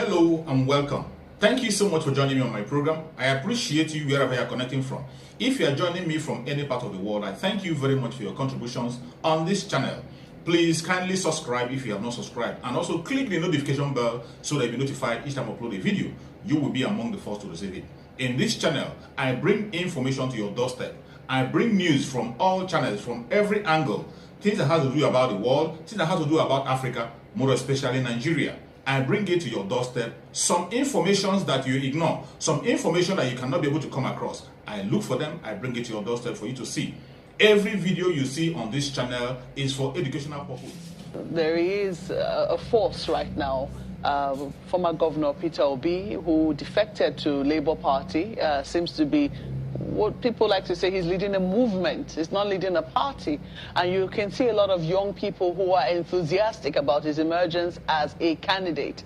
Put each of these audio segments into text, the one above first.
Hello and welcome. Thank you so much for joining me on my program. I appreciate you wherever you are connecting from. If you are joining me from any part of the world, I thank you very much for your contributions on this channel. Please kindly subscribe if you have not subscribed, and also click the notification bell so that you'll be notified each time I upload a video. You will be among the first to receive it. In this channel, I bring information to your doorstep. I bring news from all channels, from every angle. Things that have to do about the world, things that have to do about Africa, more especially Nigeria. I bring it to your doorstep, some information that you ignore, some information that you cannot be able to come across. I look for them, I bring it to your doorstep for you to see. Every video you see on this channel is for educational purpose. There is a force right now. Former Governor Peter Obi, who defected to Labour Party, seems to be what people like to say he's leading a movement. He's not leading a party. And you can see a lot of young people who are enthusiastic about his emergence as a candidate.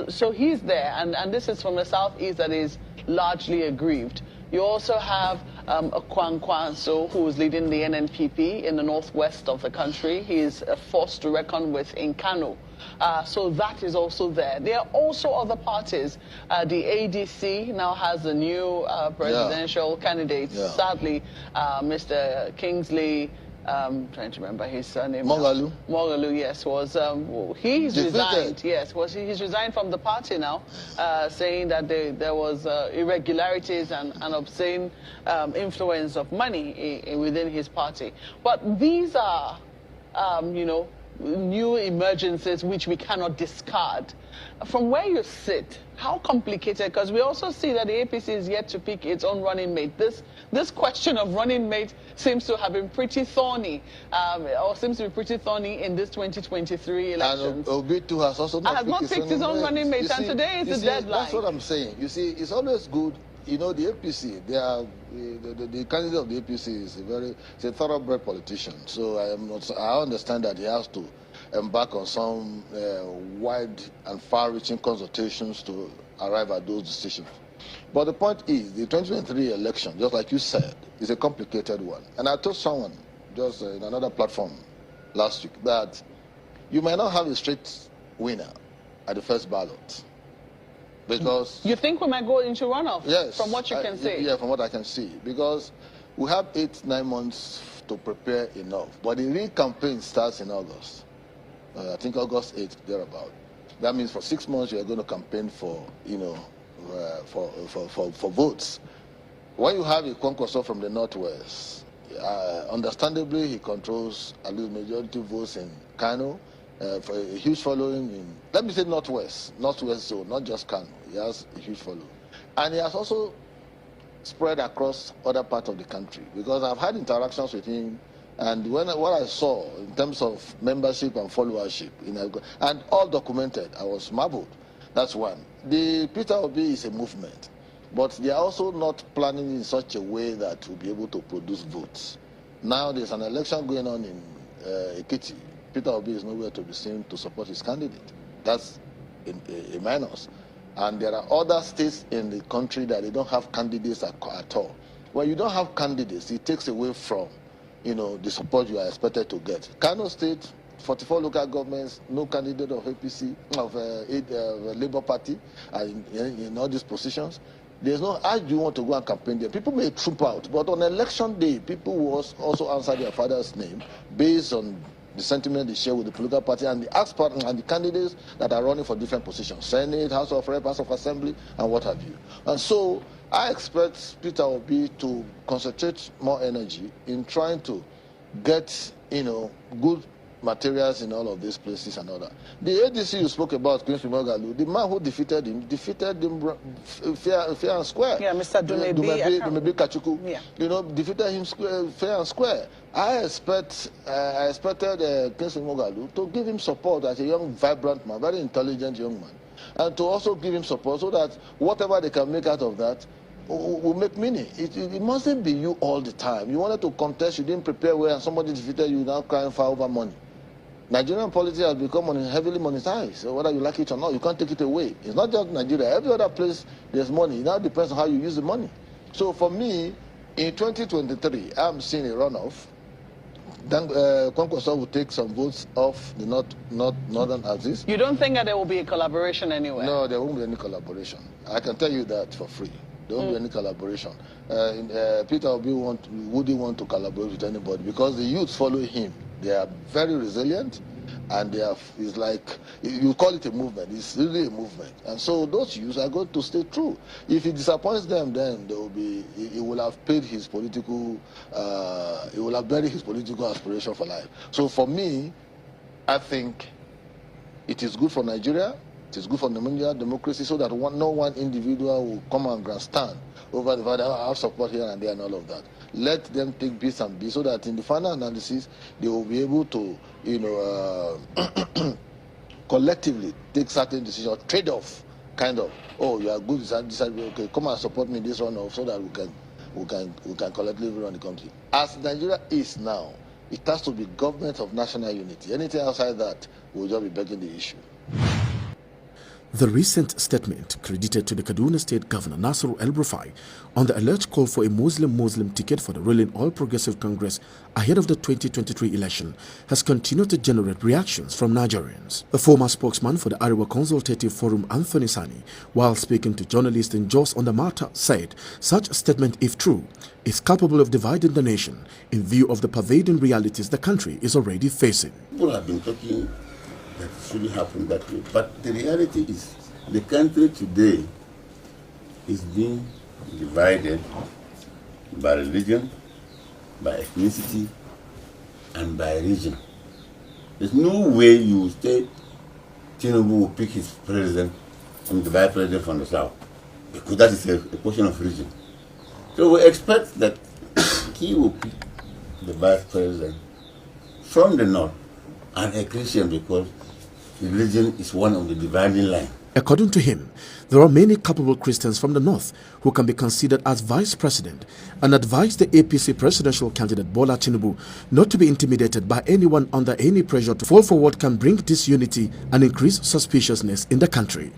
So he's there, and this is from the southeast that is largely aggrieved. You also have Okwan Kwanso, who is leading the NNPP in the northwest of the country. He is a force to reckon with in Kano. So that is also there. There are also other parties. The ADC now has a new presidential candidate. Yeah. Sadly, Mr. Kingsley, trying to remember his surname. Moghalu. Moghalu, yes, was he's Defeated. resigned. Yes, he's resigned from the party now, saying that there was irregularities and obscene influence of money within his party. But these are, new emergencies which we cannot discard. From where you sit, how complicated? Because we also see that the APC is yet to pick its own running mate. This question of running mate seems to have been pretty thorny, or seems to be pretty thorny in this 2023 elections. And Obi too has also not picked his own running mate, and today is the deadline. That's what I'm saying. You see, it's always good. You know, the APC, they are the candidate of the APC is a thoroughbred politician. So I understand that he has to embark on some wide and far-reaching consultations to arrive at those decisions. But the point is, the 2023 election, just like you said, is a complicated one. And I told someone just in another platform last week that you might not have a straight winner at the first ballot. Because you think we might go into runoff? Yes. From what you can see? Yeah, from what I can see. Because we have 8-9 months to prepare enough. But the real campaign starts in August. I think August 8th, thereabout. That means for 6 months you are going to campaign for, for votes. When you have a conqueror from the Northwest, understandably he controls at least majority votes in Kano. For a huge following in, let me say Northwest, so not just Kano. He has a huge following. And he has also spread across other parts of the country, because I've had interactions with him, and what I saw in terms of membership and followership, and all documented, I was marveled. That's one. The Peter Obi is a movement, but they are also not planning in such a way that will be able to produce votes. Now there's an election going on in Ekiti. Peter Obi is nowhere to be seen to support his candidate. That's a minus. And there are other states in the country that they don't have candidates at all. When you don't have candidates, it takes away from, the support you are expected to get. Kano State, 44 local governments, no candidate of APC, of Labour Party, in all these positions. There's no, how do you want to go and campaign there? People may troop out, but on election day, people will also answer their father's name based on the sentiment they share with the political party and the aspirants and the candidates that are running for different positions, Senate, House of Rep, House of Assembly, and what have you. And so I expect Peter Obi to concentrate more energy in trying to get, good materials in all of these places and all that. The ADC you spoke about, Kingsley Moghalu, the man who defeated him fair and square. Yeah, Mr. Dumebi Kachuku. Yeah. Defeated him fair and square. I expected Kingsley Moghalu to give him support as a young, vibrant man, very intelligent young man, and to also give him support so that whatever they can make out of that will make meaning. It mustn't be you all the time. You wanted to contest, you didn't prepare well, and somebody defeated you, now crying for over money. Nigerian politics has become heavily monetized, so whether you like it or not, you can't take it away. It's not just Nigeria. Every other place there's money. It now depends on how you use the money. So for me, in 2023, I'm seeing a runoff. then Kwankwaso will take some votes off the northern axis. You don't think that there will be a collaboration anywhere? No, there won't be any collaboration. I can tell you that for free. There won't be any collaboration. Peter Obi wouldn't want to collaborate with anybody because the youths follow him. They are very resilient, and it's like, you call it a movement. It's really a movement. And so those youths are going to stay true. If he disappoints them, then there will be, he will have paid his political, he will have buried his political aspiration for life. So for me, I think it is good for Nigeria. It is good for Nigerian democracy, so that no one individual will come and grandstand over the fact that I have support here and there and all of that. Let them take bits and bits, so that in the final analysis, they will be able to, collectively take certain decisions, trade-off, kind of. Oh, you are good, decide, okay, come and support me this one off, so that we can collectively run the country. As Nigeria is now, it has to be government of national unity. Anything outside that will just be begging the issue. The recent statement credited to the Kaduna State Governor Nasiru El-Rufai on the alleged call for a Muslim ticket for the ruling All Progressive Congress ahead of the 2023 election has continued to generate reactions from Nigerians. The former spokesman for the Arewa Consultative Forum, Anthony Sani, while speaking to journalists in Jos on the matter, said such a statement, if true, is capable of dividing the nation in view of the pervading realities the country is already facing. People have been talking that it shouldn't happen that way. But the reality is, the country today is being divided by religion, by ethnicity, and by region. There's no way you will say Tinubu will pick his president and the vice president from the south, because that is a question of region. So we expect that he will pick the vice president from the north, and a Christian, because religion is one of the dividing lines. According to him, there are many capable Christians from the north who can be considered as vice president, and advised the APC presidential candidate Bola Tinubu not to be intimidated by anyone under any pressure to fall for what can bring disunity and increase suspiciousness in the country.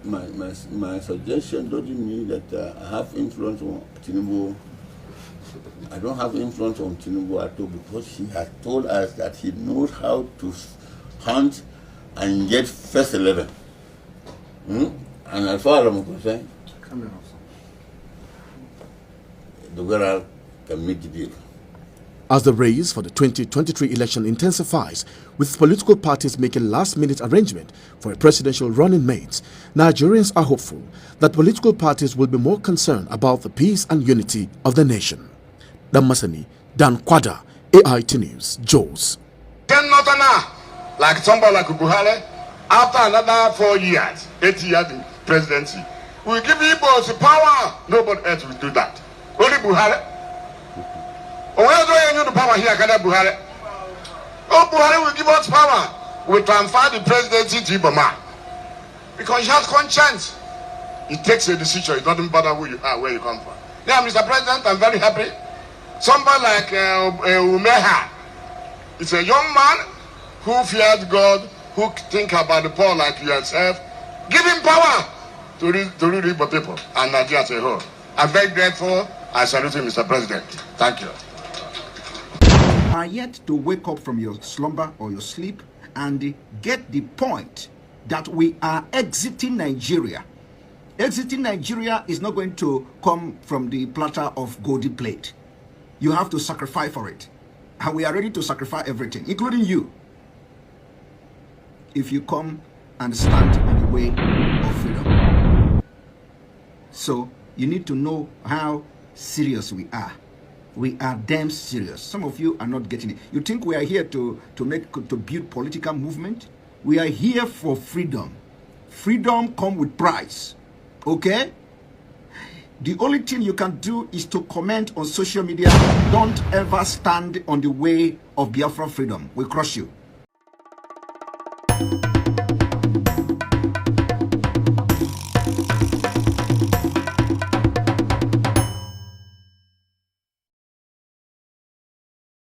My suggestion doesn't mean that I have influence on Tinubu. I don't have influence on Tinubu at all, because he has told us that he knows how to hunt and get first 11. And as far as I'm concerned, the girl can make the deal. As the race for the 2023 election intensifies, with political parties making last-minute arrangement for a presidential running mate, Nigerians are hopeful that political parties will be more concerned about the peace and unity of the nation. Damasani Dan Kwada, AIT News, Jos. Like somebody like Buhari, after another 4 years, 8 years in presidency, we give Igbos the power. Nobody else will do that. Only Buhari. Where do you the power here? Can Buhari? Oh, Buhari will give us power. We transfer the presidency to Iboma, because he has conscience. He takes a decision. It doesn't bother who you are, where you come from. Now, Mr. President, I'm very happy. Somebody like Umeha, it's a young man who fears God, who think about the poor like yourself. Give him power to rule the people and Nigeria as a whole. I'm very grateful. I salute you, Mr. President. Thank you. Are yet to wake up from your slumber or your sleep and get the point that we are exiting Nigeria. Exiting Nigeria is not going to come from the platter of golden plate. You have to sacrifice for it. And we are ready to sacrifice everything, including you, if you come and stand on the way of freedom. So you need to know how serious we are. We are damn serious. Some of you are not getting it. You think we are here to build political movement? We are here for freedom. Freedom comes with price. Okay? The only thing you can do is to comment on social media. Don't ever stand on the way of Biafra freedom. We'll crush you.